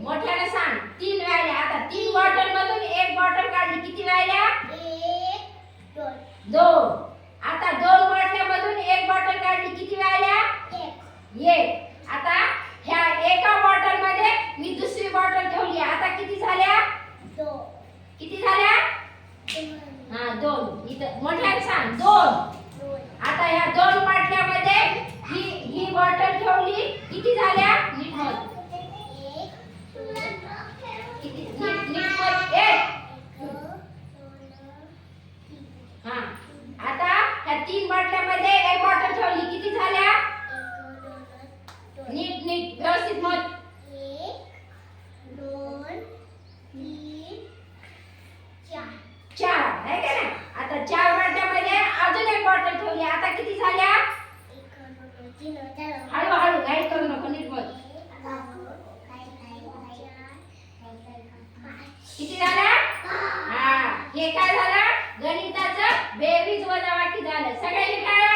मोठ्याने सांग. 3 राहिल्या. आता 3 बॉटल मधून एक बॉटल काढली. किती राहिल्या? 1 2. आता 2 बाटल्यामधून एक बॉटल काढली. किती राहिल्या? 1. आता ह्या एका बॉटल मध्ये मी दुसरी बॉटल ठेवली. आता किती झाल्या? 2 किती झाल्या? 2. इथं मोठ्याने सांग. 2. आता ह्या 2 बाटल्यामध्ये ही बॉटल ठेवली. किती झाल्या? नीट मोज. किती? नीट मोज. 1. हां. आता ह्या 3 बाटल्यामध्ये एक बॉटल ठेवली. किती झाल्या? नीट व्यवस्थित मोज. 1 2 3 4 4 आहे का नाही? आता 4 बाटल्यामध्ये अजून एक बॉटल ठेवली. आता किती झाल्या? 1 2 3 हळू घाई करू नको. नीट मोज. किती झाल्या? हा. हे काय झालं? गणिताचं बेरीज वजाबाकी झालं. सगळ्यांनी काय